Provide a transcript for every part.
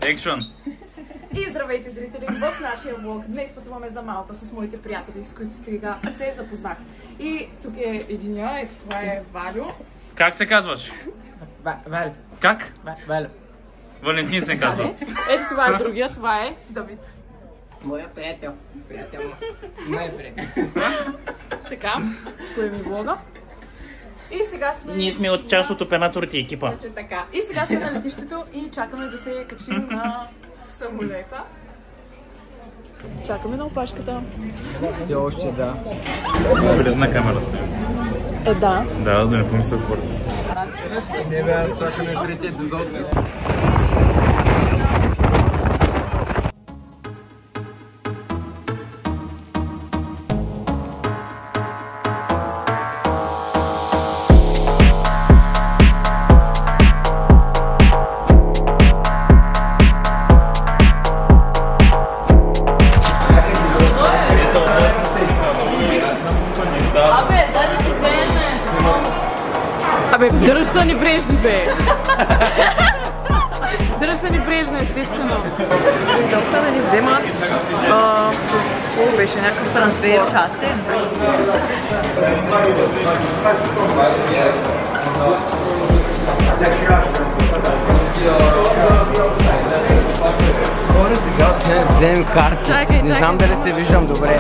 Екшън! И здравейте, зрители! В нашия влог днес пътуваме за Малта с моите приятели, с които сега се запознах. И тук е единия, ето това е Валю. Как се казваш? Валю. Как? Валю. Валентин се казва. Ето това е другия, това е Давид. Моя приятел. Приятел му. Моя приятел. Така, кое ми влога. И сега сме... Ние сме от част от операторите и екипа. Така. И сега сме на летището и чакаме да се качим на самолета. Чакаме на опашката. Все още да. Пред на камера сме. Да. Да не помисля какво. Не бе, аз това ще ме прийти без отзив. Абе, дръж са небрежни, бе! Дръж са небрежно, естествено. Дойдоха да ни вземат с... Какво беше? Някакъв трансфер части. Хора сега отне вземем карти. Не знам дали се виждам добре.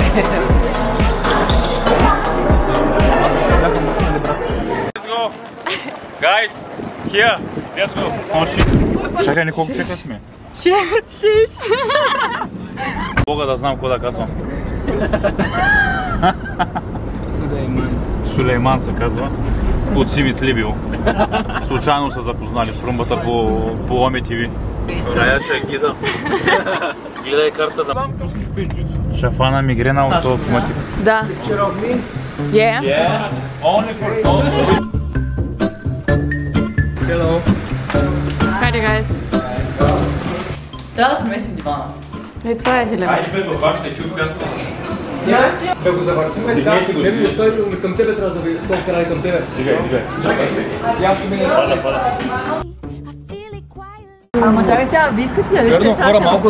Guys, here, let's go. Чакай, колко чека сме? 6. Бога да знам какво да казвам. Сулейман. Сулейман се казва. От Симит Либио. Случайно са запознали в румбата по Оми ТВ. Рая ще гида. Гледай картата. Шафана мигрена от локомотив. Да. Yeah. Only for Hello. Хайде, гайс. Трябва да преместим дивана. И това е дилема. Айде бе, това ще чух място. Да го завършим. Не стой към тебе, трябва да завършим. Толкова край към тебе. Дигай. Чакай се. Я ще мине. Пада. Ама чакай сега, ви искате да Верно, дадете хора, малко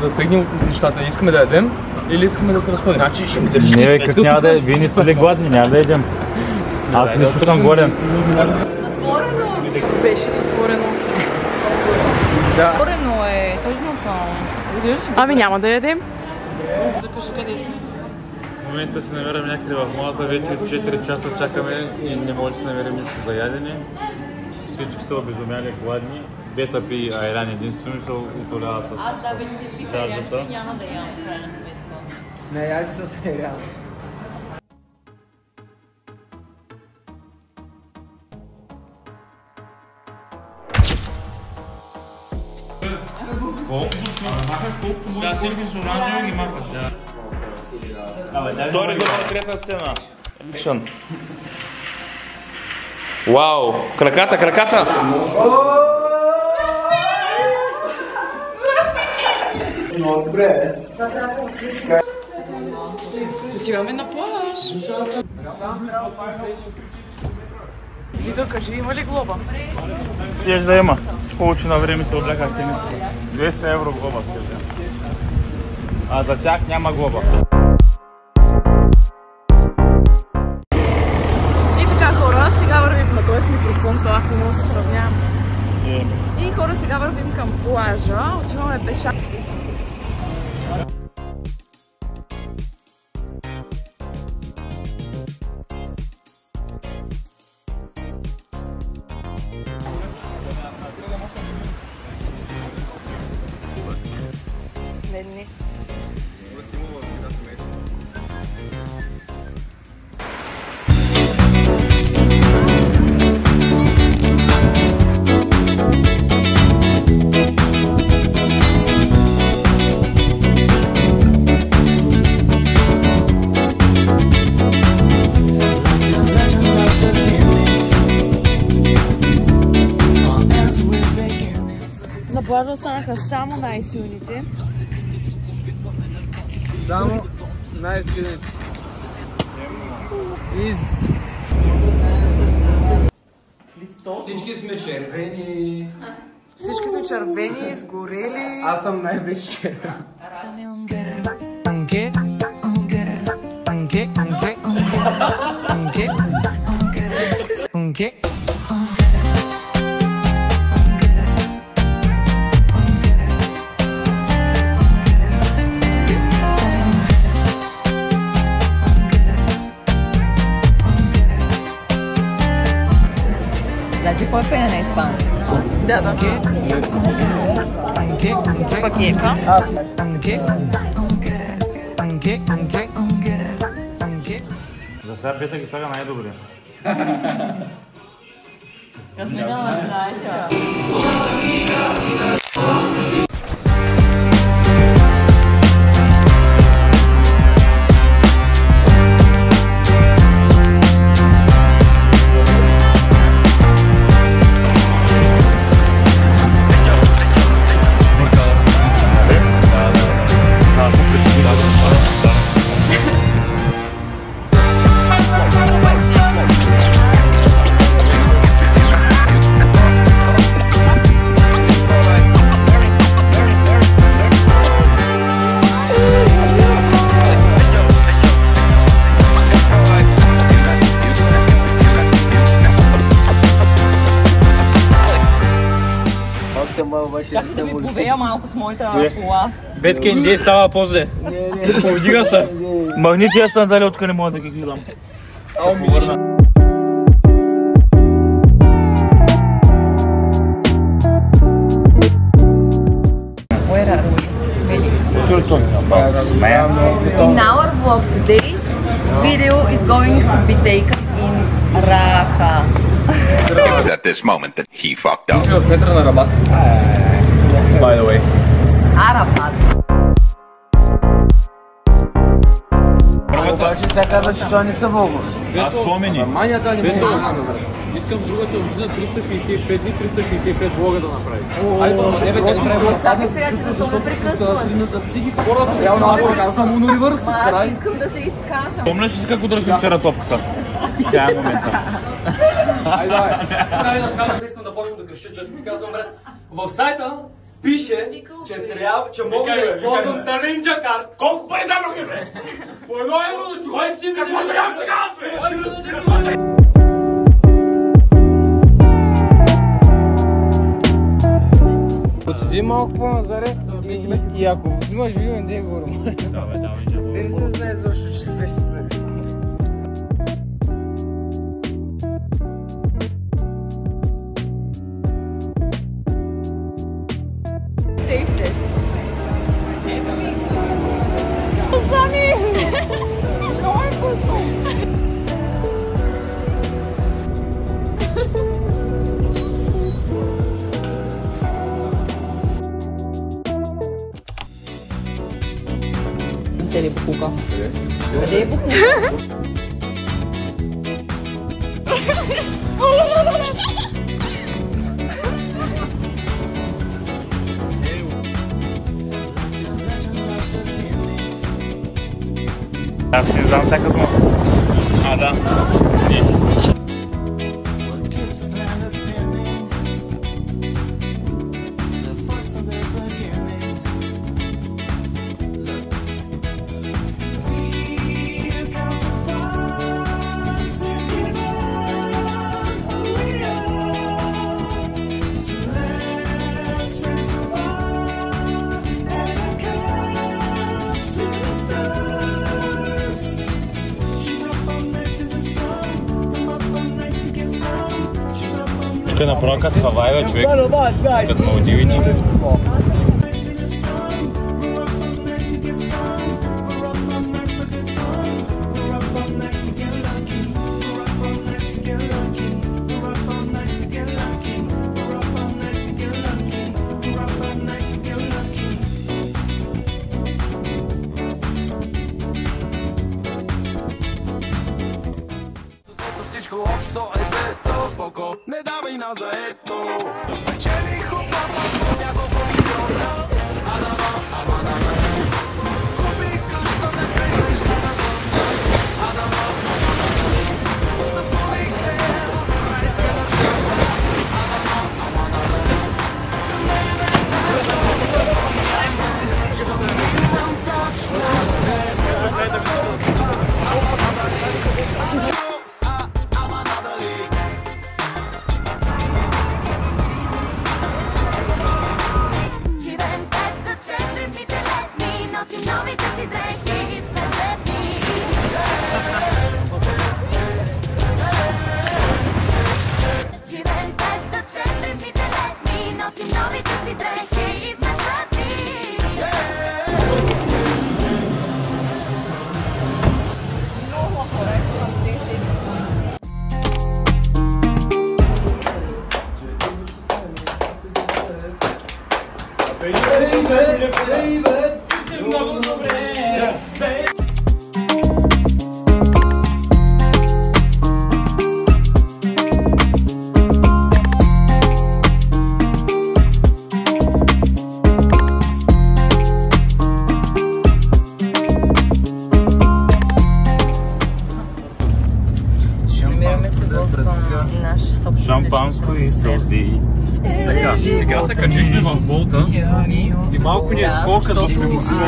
да стегнем нещата. Искаме да ядем или искаме да се разходим? Значи ще ми държите Не бе, как няма да е, вие не сте ли гладни, няма да едем. Аз лично съм голен. Беше затворено. Да. Отворено е, точно само. Ами няма да ядем. Да кажа къде сме. В момента се намираме някъде в Малта, вече 4 часа чакаме и не може да се намерим нищо за ядене. Всички са обезумяли, гладни. Бета пи айран единствено се утолява с жаждата. Няма да ям в крайна сметка. Не, яй с айран. Сега всички с оранжево ги махаш. Втори добър, трета сцена. Екшън. Вау! Краката! Много добре. Отиваме на плаж. Дидо, кажи, има ли глоба? Щеш да има. Получи на време се облякахте. 200 евро глоба. А за тях няма глоба. И така, хора, сега вървим на този микрофон, то аз не мога да се сравнявам. И хора, сега вървим към плажа, отиваме пеша. Медни. Утре останаха само най-силните. Само най-силните. Всички сме червени. Всички сме червени, сгорели. Аз съм най-вече червен. Значи кой пее на испански? Да. Пакека. За сега Петър ги слага най-добре. Разминала, знаеш. Чак се ми повея малко с моята кола. Бетке, индей става после. Повдига се. Махни тия сандали, откъде мога да ги гледам. Where are we? In our vlog today's video is going to be taken in Raha. It was at this moment that he fucked up. Сме в центъра на Рабат. By the way. Арабат. Обаче сега казва, че това не са Волгос. Аз спомени. Манията не мога. Искам другата година 365 дни, 365 влога да направиш. Айде, ама не бе, тя не прави влог. Сега се чувства, защото с средната психика. Хора с реално аз казвам универс. Край. Искам да се изкажа. Помниш ли как удръжи вчера топката? Тя е момента. Айде, давай. Прави да скажа, искам да почна да креща, често ти казвам, брат. В сайта пише, че мога да използвам Ninja Card. Колко пари дадохме, бе? По 1 евро да чухай с тим, какво ще ям сега аз, бе? Отиди малко по-назаре и ако взимаш видео, не дей говорим. Давай. Не се знае защо, че се ще. Къде е букука? Къде е букука? Аз не знам всяка дума. Да. Тук е направо като Хавайва, човек, като Малдивич. Не давай на заето. Спечелих от няколко Шампанско и сълзи. Така, сега се качихме в Болта и малко ни е такова като в лимусина.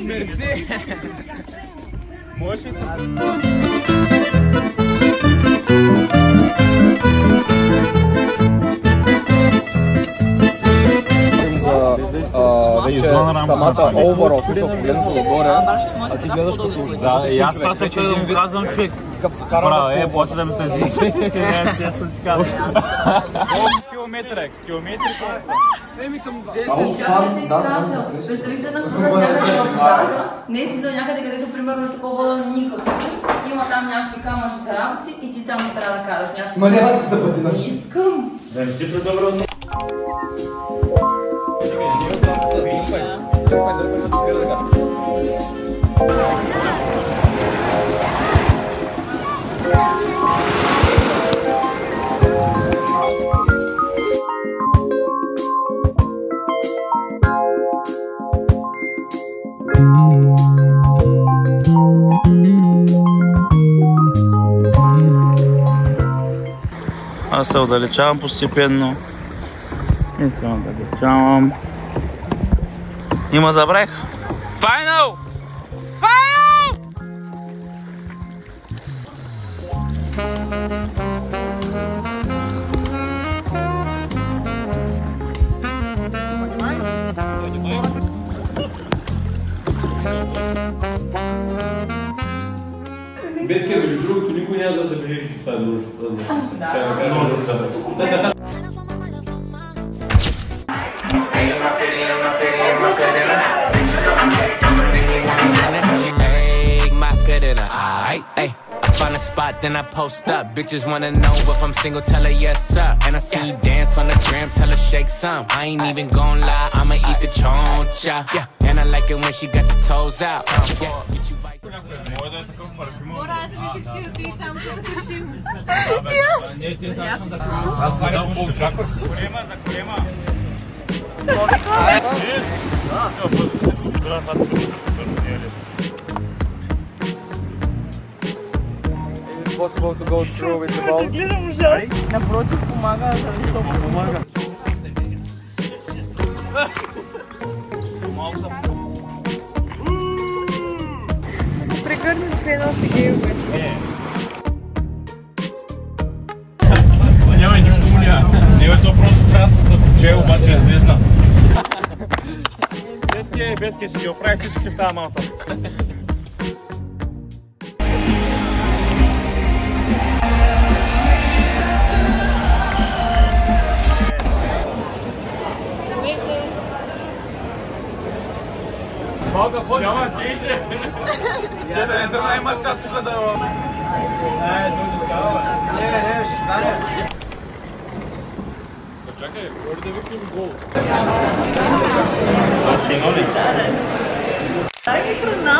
Мерси! Можеш ли се... вече самата overall, погледнато догоре, а ти гледаш като... Да, и аз това се казвам човек. Браво, после да ми се зише, че не съм ти казал. Колко километра е? Километри колко са? Еми към 10. Представи се на хора, не е смисъл някъде, където примерно такова никакво. Има там някакви камъчни работи и ти там трябва да караш някакви... Ма няма да бъде, да. Не искам. Да не си предобро. Аз се отдалечавам постепенно. И се отдалечавам. Има забрех. Final! Final! Бетка, между другото, никой няма да забележи, че това е дружеството. Find a spot, then I post up. Bitches wanna know if I'm single, tell her yes sir. And I see you dance on the gram, tell her shake some. I ain't even gon' lie, I'ma eat the choncha. Yeah, and I like it when she got the toes out. Yeah, get you right. Аз това само го очаквах. Голема, за голема. Possible to go through with the ball. Напротив, помага, Помага. Прегърни пеналти геймове. Няма нищо му няма. Не, то просто трябва да се започе, обаче е звездна. Бетки ще ги оправи всички в тази малка. Малка ходи. Няма тише. Че да не тръгна има сега тук да... той не скава, бе. Не, ще стане. Чакай, горе да викнем гол. Ще носи. Дай ми храна.